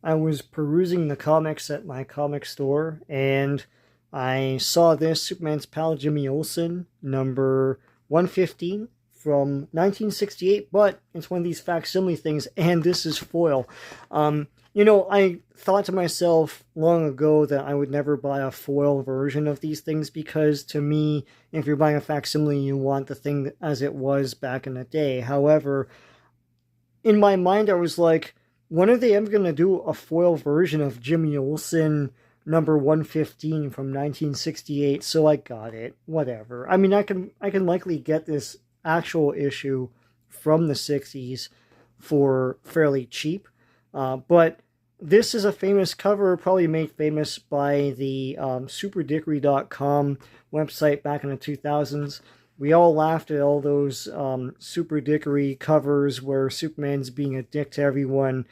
I was perusing the comics at my comic store, and I saw this Superman's pal Jimmy Olsen, number 115 from 1968, but it's one of these facsimile things, and this is foil. I thought to myself long ago that I would never buy a foil version of these things because, to me, if you're buying a facsimile, you want the thing as it was back in the day. However, in my mind, I was like, when are they ever going to do a foil version of Jimmy Olsen number 115 from 1968? So I got it. Whatever. I mean, I can likely get this actual issue from the 60s for fairly cheap. But this is a famous cover, probably made famous by the superdickory.com website back in the 2000s. We all laughed at all those Super Dickory covers where Superman's being a dick to everyone.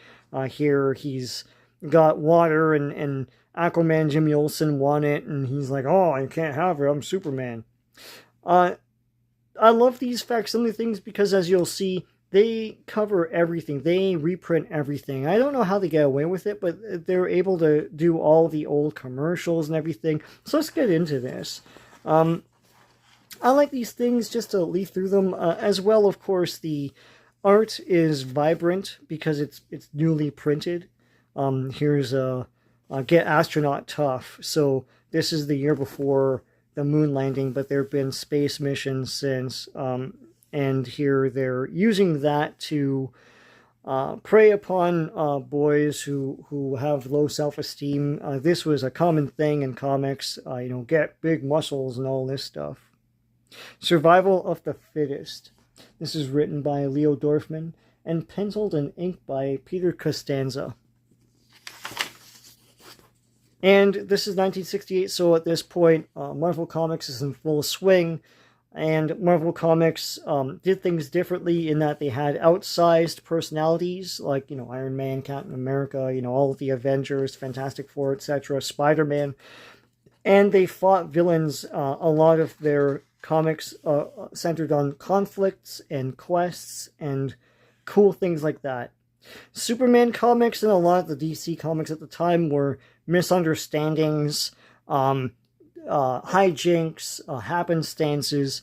Here he's got water, and Aquaman Jimmy Olsen won it, and he's like, oh, I can't have it, I'm Superman. I love these facsimile things because, as you'll see, they cover everything. They reprint everything. I don't know how they get away with it, but they're able to do all the old commercials and everything. So let's get into this. I like these things just to leaf through them. As well, of course, the art is vibrant because it's newly printed. Here's Get Astronaut Tough. So this is the year before the moon landing, but there have been space missions since. And here they're using that to prey upon boys who have low self-esteem. This was a common thing in comics. Get big muscles and all this stuff. Survival of the Fittest. This is written by Leo Dorfman and penciled and inked by Peter Costanza. And this is 1968, so at this point, Marvel Comics is in full swing. And Marvel Comics did things differently in that they had outsized personalities, like, Iron Man, Captain America, all of the Avengers, Fantastic Four, etc., Spider-Man. And they fought villains. A lot of their comics centered on conflicts and quests and cool things like that. Superman comics and a lot of the DC comics at the time were misunderstandings, hijinks, happenstances.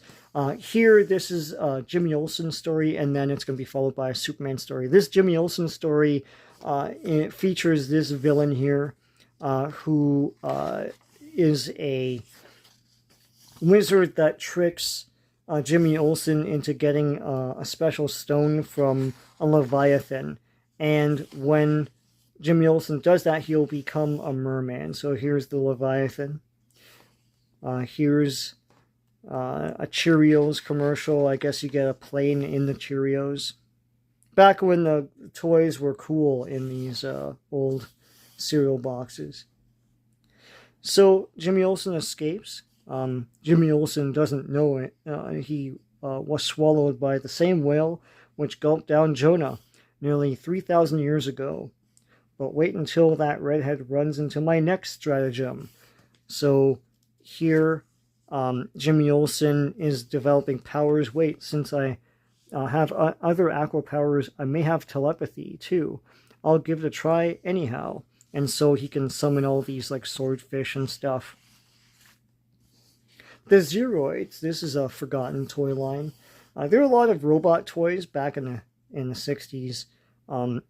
Here, this is Jimmy Olsen's story, and then it's going to be followed by a Superman story. This Jimmy Olsen story it features this villain here, who is a wizard that tricks Jimmy Olsen into getting a special stone from a Leviathan. And when Jimmy Olsen does that, he'll become a merman. So here's the Leviathan. Here's a Cheerios commercial. I guess you get a plane in the Cheerios. Back when the toys were cool in these old cereal boxes. So Jimmy Olsen escapes. Jimmy Olsen doesn't know it. He was swallowed by the same whale which gulped down Jonah nearly 3,000 years ago. But wait until that redhead runs into my next stratagem. So here, Jimmy Olsen is developing powers. Wait, since I have other aqua powers, I may have telepathy too. I'll give it a try anyhow. And so he can summon all these like swordfish and stuff. The Zeroids. This is a forgotten toy line. There are a lot of robot toys back in the 60s,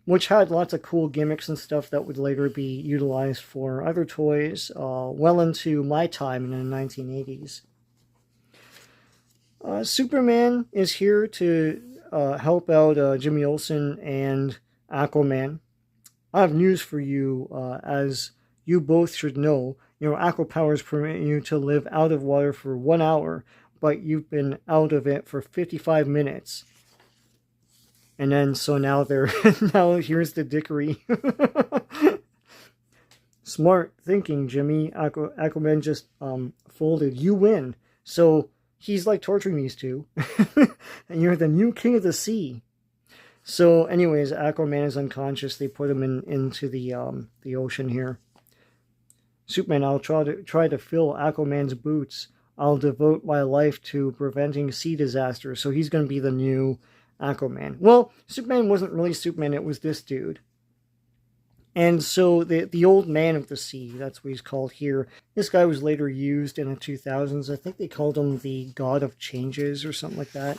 which had lots of cool gimmicks and stuff that would later be utilized for other toys well into my time in the 1980s. Superman is here to help out Jimmy Olsen and Aquaman. I have news for you, as you both should know. Aqua powers permit you to live out of water for 1 hour, but you've been out of it for 55 minutes. And then, so now now here's the dickery. Smart thinking, Jimmy. Aquaman just folded. You win. So he's like torturing these two. And you're the new king of the sea. So anyways, Aquaman is unconscious. They put him into the ocean here. Superman, I'll try to fill Aquaman's boots. I'll devote my life to preventing sea disasters. So he's going to be the new Aquaman. Well, Superman wasn't really Superman. It was this dude. And so the old man of the sea, that's what he's called here. This guy was later used in the 2000s. I think they called him the God of Changes or something like that.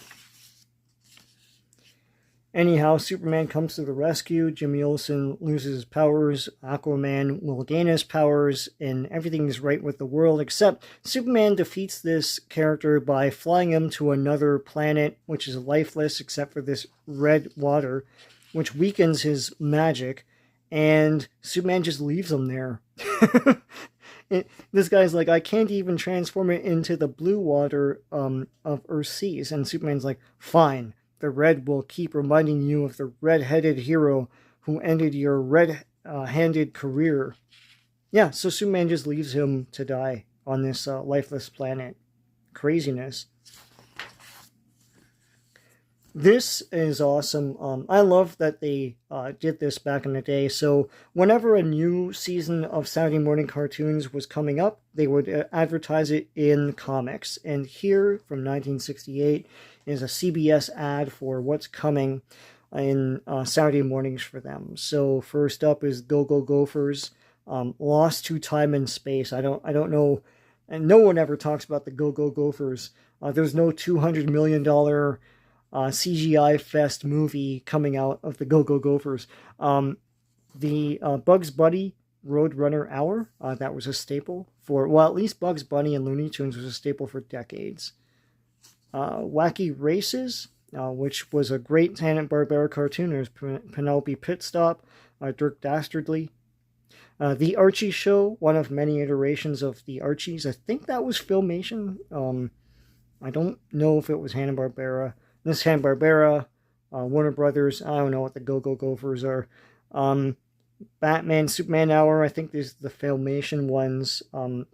Anyhow, Superman comes to the rescue. Jimmy Olsen loses his powers. Aquaman will gain his powers, and everything is right with the world, except Superman defeats this character by flying him to another planet, which is lifeless except for this red water, which weakens his magic, and Superman just leaves him there. This guy's like, I can't even transform it into the blue water of Earth's seas. And Superman's like, fine. The red will keep reminding you of the red-headed hero who ended your red-handed career. Yeah, so Superman just leaves him to die on this lifeless planet. Craziness. This is awesome. I love that they did this back in the day. So whenever a new season of Saturday morning cartoons was coming up, they would advertise it in comics. And here, from 1968, is a CBS ad for what's coming in Saturday mornings for them. So first up is Go Go Gophers, Lost to Time and Space. I don't know, and no one ever talks about the Go Go Gophers. There's no $200 million CGI fest movie coming out of the Go Go Gophers. The Bugs Bunny Roadrunner Hour, that was a staple for, well, at least Bugs Bunny and Looney Tunes was a staple for decades. Wacky Races, which was a great Hanna-Barbera cartoon. There's Penelope Pitstop, Dirk Dastardly. The Archie Show, one of many iterations of the Archies. I think that was Filmation. I don't know if it was Hanna-Barbera. This Hanna-Barbera, Warner Brothers. I don't know what the Go Go Gophers are. Batman Superman Hour. I think these the Filmation ones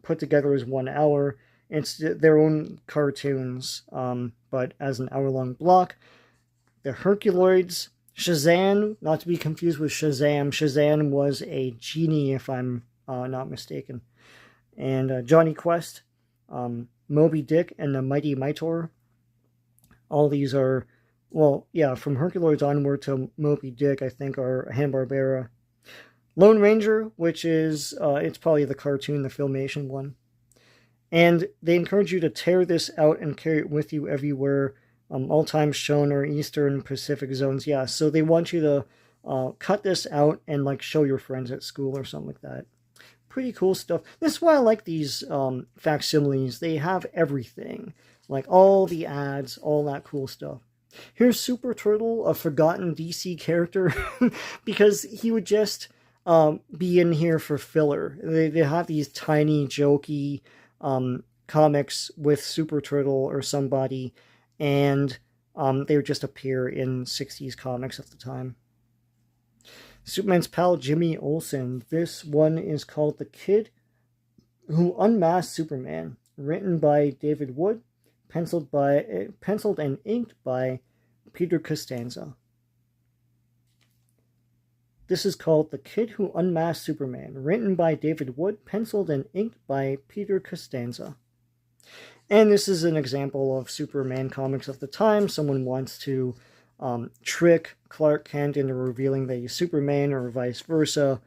put together as 1 hour. It's their own cartoons, but as an hour-long block. The Herculoids, Shazam, not to be confused with Shazam. Shazam was a genie, if I'm not mistaken. And Johnny Quest, Moby Dick, and the Mighty Mightor. All these are, well, yeah, from Herculoids onward to Moby Dick, I think, are Hanna-Barbera. Lone Ranger, which is, it's probably the cartoon, the Filmation one. And they encourage you to tear this out and carry it with you everywhere. All times shown are Eastern Pacific zones. Yeah, so they want you to cut this out and like show your friends at school or something like that. Pretty cool stuff. This is why I like these facsimiles. They have everything. Like all the ads, all that cool stuff. Here's Super Turtle, a forgotten DC character, because he would just be in here for filler. They have these tiny, jokey comics with Super Turtle or somebody, and they would just appear in 60s comics at the time. Superman's pal Jimmy Olsen. This one is called The Kid Who Unmasked Superman, written by David Wood, penciled and inked by Peter Costanza. This is called The Kid Who Unmasked Superman, written by David Wood, penciled and inked by Peter Costanza. And this is an example of Superman comics of the time. Someone wants to trick Clark Kent into revealing that he's Superman, or vice versa.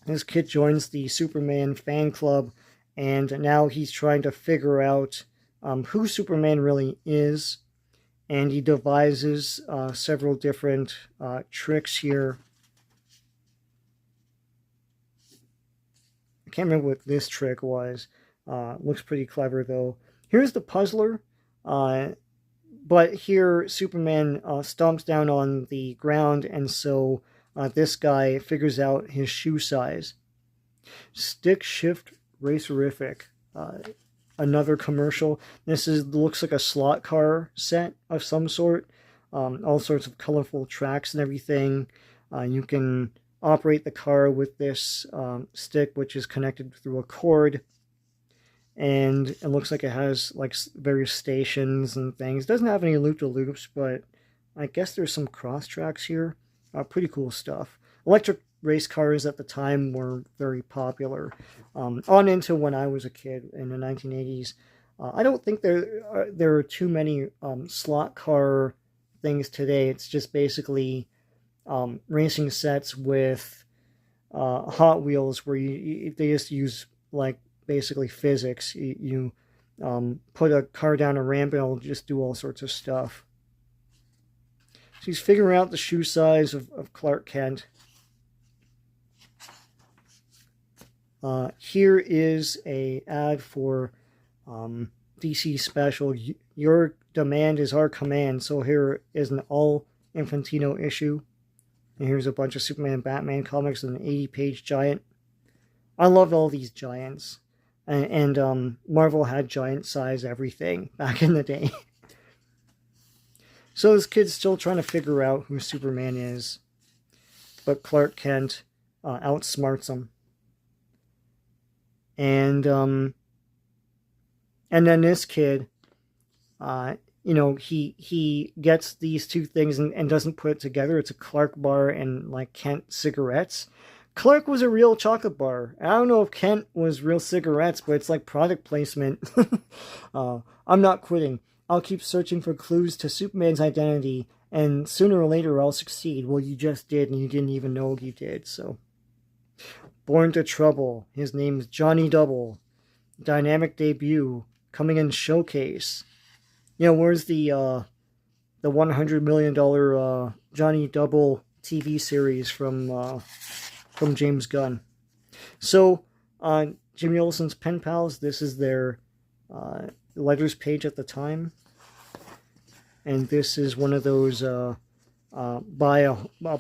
This kid joins the Superman fan club, and now he's trying to figure out who Superman really is. And he devises several different tricks here. I can't remember what this trick was. Looks pretty clever, though. Here's the puzzler. But here, Superman stomps down on the ground, and so this guy figures out his shoe size. Stick Shift Racerific. Another commercial. This looks like a slot car set of some sort. All sorts of colorful tracks and everything. You can operate the car with this stick, which is connected through a cord. And it looks like it has like various stations and things. It doesn't have any loop-to-loops, but I guess there's some cross tracks here. Pretty cool stuff. Electric race cars at the time were very popular. On into when I was a kid in the 1980s. I don't think there are too many slot car things today. It's just basically racing sets with Hot Wheels where they just use like basically physics. You put a car down a ramp and it'll just do all sorts of stuff. So he's figuring out the shoe size of Clark Kent. Here is a ad for DC Special. Your demand is our command. So here is an all Infantino issue. And here's a bunch of Superman and Batman comics in an 80-page giant. I love all these giants. And Marvel had giant size everything back in the day. So this kid's still trying to figure out who Superman is. But Clark Kent outsmarts him. And then this kid, he gets these two things and doesn't put it together. It's a Clark bar and like Kent cigarettes. Clark was a real chocolate bar. I don't know if Kent was real cigarettes, but it's like product placement. I'm not quitting. I'll keep searching for clues to Superman's identity, and sooner or later I'll succeed. Well, you just did, and you didn't even know you did, so. Born to Trouble. His name's Johnny Double. Dynamic debut. Coming in Showcase. Where's the $100 million Johnny Double TV series from James Gunn? So, Jimmy Olsen's pen pals, this is their letters page at the time. And this is one of those buy a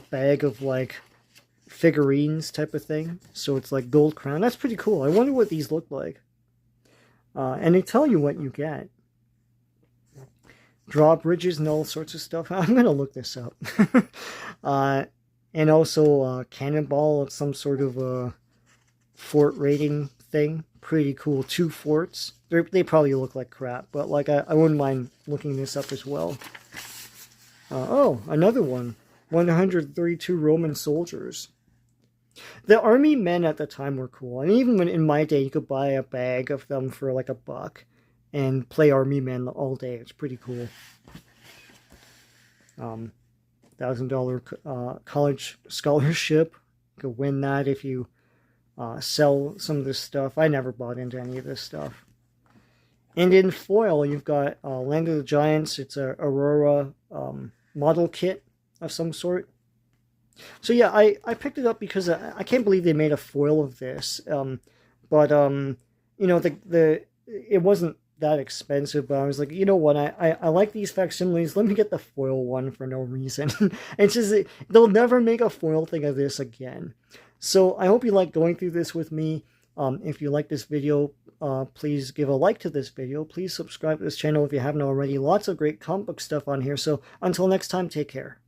bag of like figurines type of thing. So it's like gold crown. That's pretty cool. I wonder what these look like. And they tell you what you get. Drawbridges and all sorts of stuff. I'm going to look this up. And also Cannonball, some sort of fort rating thing. Pretty cool. 2 forts. They probably look like crap, but like I wouldn't mind looking this up as well. Oh, another one. 132 Roman soldiers. The army men at the time were cool. And even when in my day you could buy a bag of them for like $1 and play army men all day. It's pretty cool. $1,000 college scholarship. You could win that if you sell some of this stuff. I never bought into any of this stuff. And in foil, you've got Land of the Giants. It's a Aurora model kit of some sort. So yeah, I picked it up because I can't believe they made a foil of this. It wasn't that expensive, but I was like, you know what, I like these facsimiles. Let me get the foil one for no reason. It's just, they'll never make a foil thing of this again. So I hope you like going through this with me. If you like this video, please give a like to this video. Please subscribe to this channel if you haven't already. Lots of great comic book stuff on here. So until next time, take care.